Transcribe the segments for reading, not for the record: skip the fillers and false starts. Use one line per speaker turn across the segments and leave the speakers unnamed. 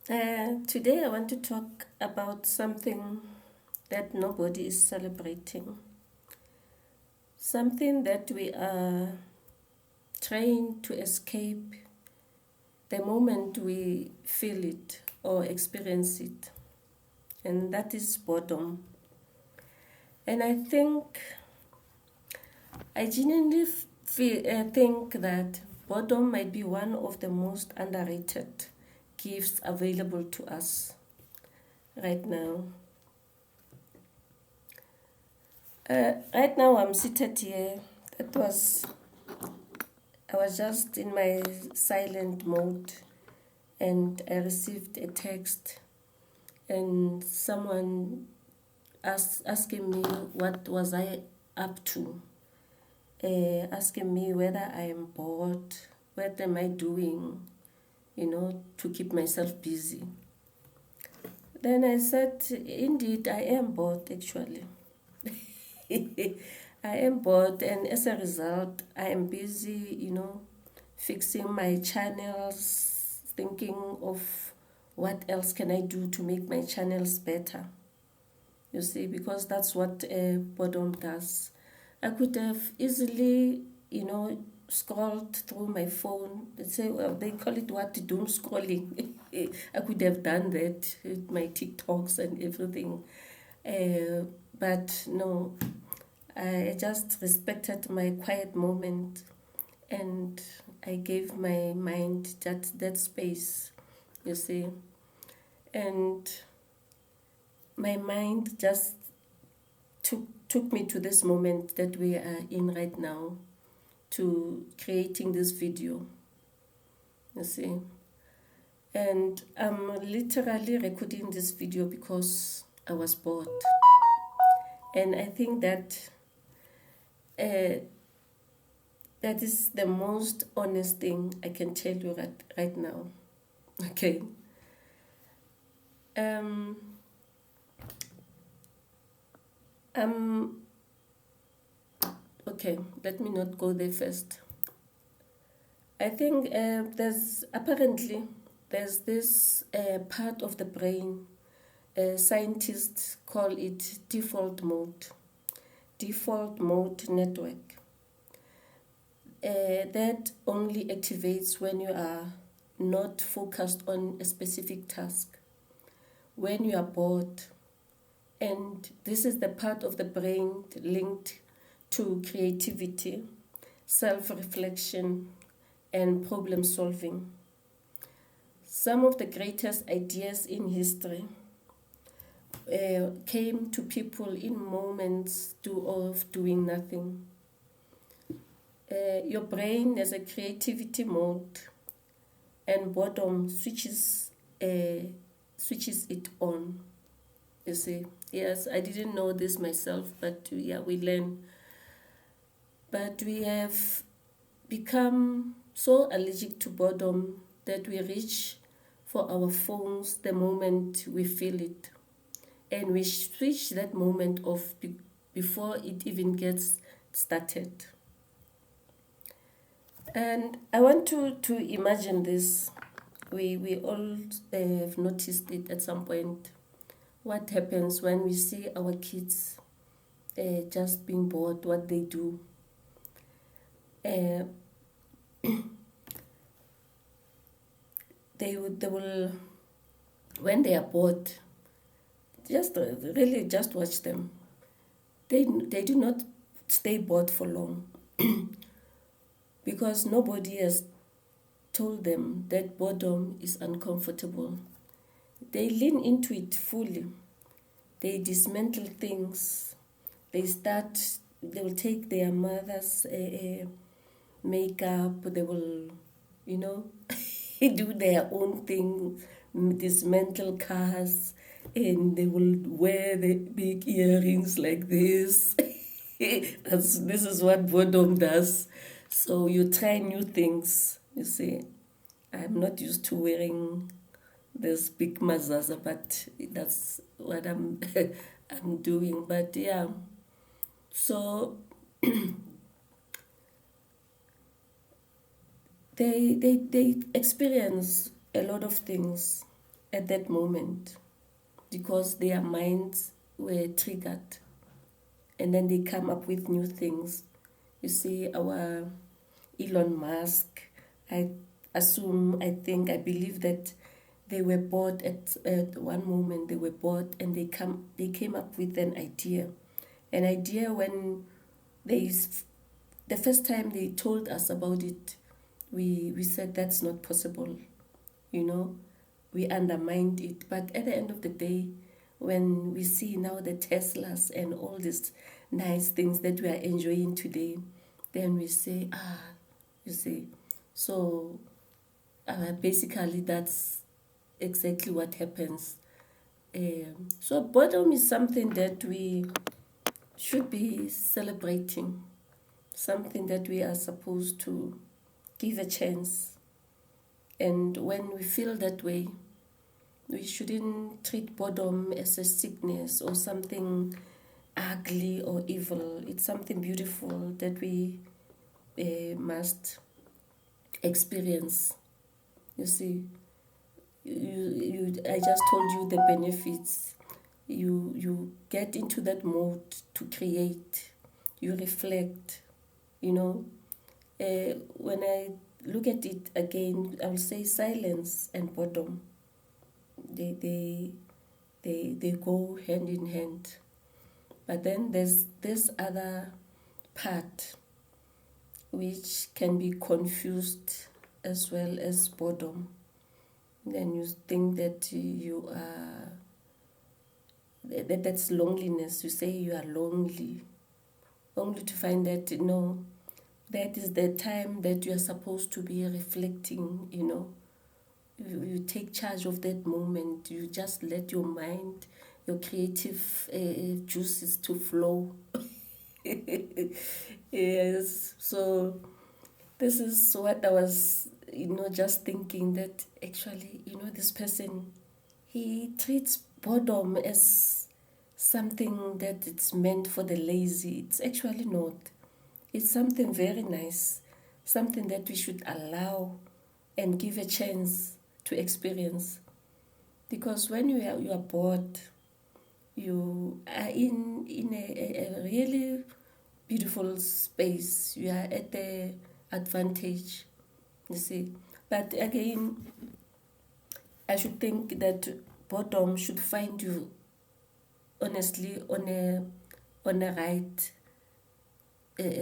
Today I want to talk about something that nobody is celebrating, something that we are trying to escape the moment we feel it or experience it, and that is boredom. And I genuinely think that boredom might be one of the most underrated gifts available to us right now. Right now, I'm seated here. That was I was just in my silent mode, and I received a text, and someone asking me what was I up to, asking me whether I am bored, what am I doing, to keep myself busy. Then I said, indeed, I am bored actually. I am bored, and as a result, I am busy, fixing my channels, thinking of what else can I do to make my channels better. You see, because that's what boredom does. I could have easily, scrolled through my phone. They say, well, they call it what? Doom scrolling. I could have done that with my TikToks and everything. But no, I just respected my quiet moment, and I gave my mind that space, you see. And my mind just took me to this moment that we are in right now, to creating this video, you see. And I'm literally recording this video because I was bored. And I think that uh, that is the most honest thing I can tell you right now. Okay. Um, um, okay, let me not go there first. I think there's this part of the brain, scientists call it default mode network. That only activates when you are not focused on a specific task, when you are bored. And this is the part of the brain linked to creativity, self reflection, and problem solving. Some of the greatest ideas in history came to people in moments of doing nothing. Your brain has a creativity mode, and boredom switches it on. You see, yes, I didn't know this myself, but yeah, we learn. But we have become so allergic to boredom that we reach for our phones the moment we feel it, and we switch that moment off before it even gets started. And I want to imagine this. We all have noticed it at some point. What happens when we see our kids just being bored, what they do. Uh, they will, when they are bored, just really just watch them. They do not stay bored for long because nobody has told them that boredom is uncomfortable. They lean into it fully. They dismantle things. They will take their mother's makeup, they will, you know, do their own thing, dismantle cars, and they will wear the big earrings like this. This is what boredom does. So you try new things, you see. I'm not used to wearing this big mazaza, but that's what I'm doing. But yeah, so they experience a lot of things, at that moment because their minds were triggered, and then they come up with new things. You see, our Elon Musk, I I believe that they were bored at one moment. They were bored, and they came up with an idea when the first time they told us about it, we said that's not possible, you know, we undermined it. But at the end of the day, when we see now the Teslas and all these nice things that we are enjoying today, then we say, you see, so basically that's exactly what happens. So boredom is something that we should be celebrating, something that we are supposed to give a chance. And when we feel that way, we shouldn't treat boredom as a sickness or something ugly or evil. It's something beautiful that we must experience. You see, I just told you the benefits. You get into that mode to create. You reflect. You know, when I look at it again, I will say silence and boredom. They go hand in hand. But then there's this other part which can be confused as well as boredom. Then you think that you are that's loneliness. You say you are lonely, only to find that no, that is the time that you are supposed to be reflecting. You take charge of that moment. You just let your mind, your creative juices to flow. Yes. So this is what I was, just thinking that actually, this person, he treats boredom as something that it's meant for the lazy. It's actually not. It's something very nice, something that we should allow and give a chance to experience. Because when you are bored, you are in a really beautiful space. You are at the advantage, you see. But again, I should think that boredom should find you honestly on a right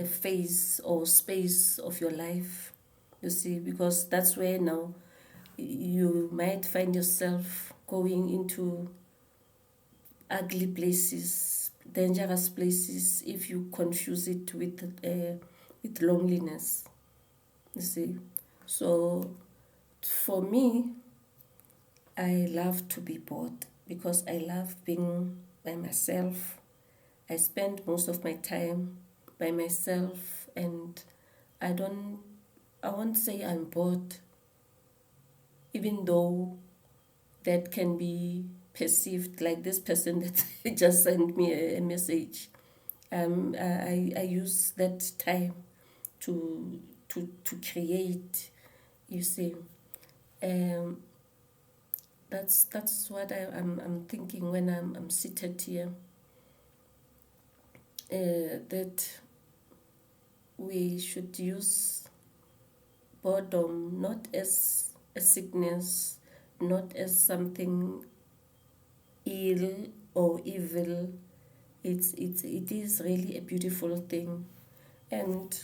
phase or space of your life, you see, because that's where now you might find yourself going into ugly places, dangerous places, if you confuse it with loneliness, you see. So for me, I love to be bored because I love being by myself. I spend most of my time by myself, and I won't say I'm bored, even though that can be perceived like this person that just sent me a message. I use that time to create, you see. Um, that's what I'm thinking when I'm seated here. That we should use boredom not as a sickness, not as something ill or evil. It is really a beautiful thing. And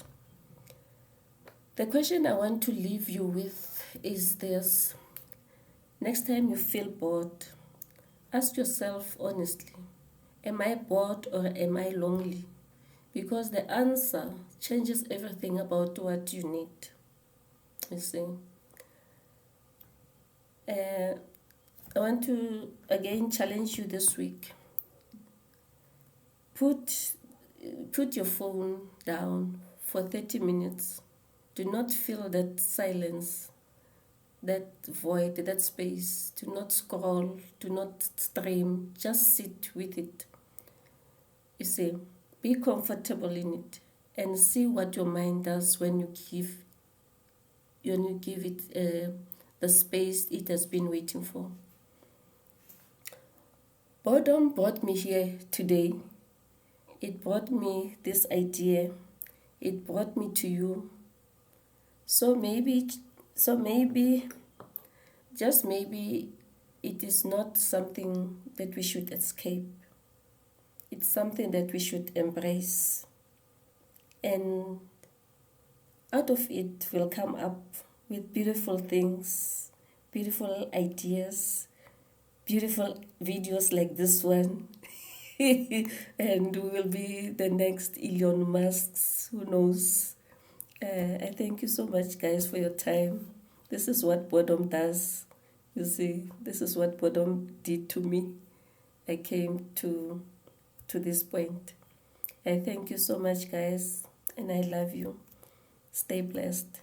the question I want to leave you with is this. Next time you feel bored, ask yourself honestly, am I bored or am I lonely? Because the answer changes everything about what you need, you see. I want to again challenge you this week. Put your phone down for 30 minutes. Do not feel that silence, that void, that space. Do not scroll, do not stream. Just sit with it. You see, be comfortable in it and see what your mind does when you give it the space it has been waiting for. Boredom brought me here today. It brought me this idea. It brought me to you. So maybe, just maybe, it is not something that we should escape. It's something that we should embrace. And out of it will come up with beautiful things, beautiful ideas, beautiful videos like this one. And we will be the next Elon Musks, who knows. I thank you so much, guys, for your time. This is what boredom does. You see, this is what boredom did to me. I came to this point. I thank you so much, guys, and I love you. Stay blessed.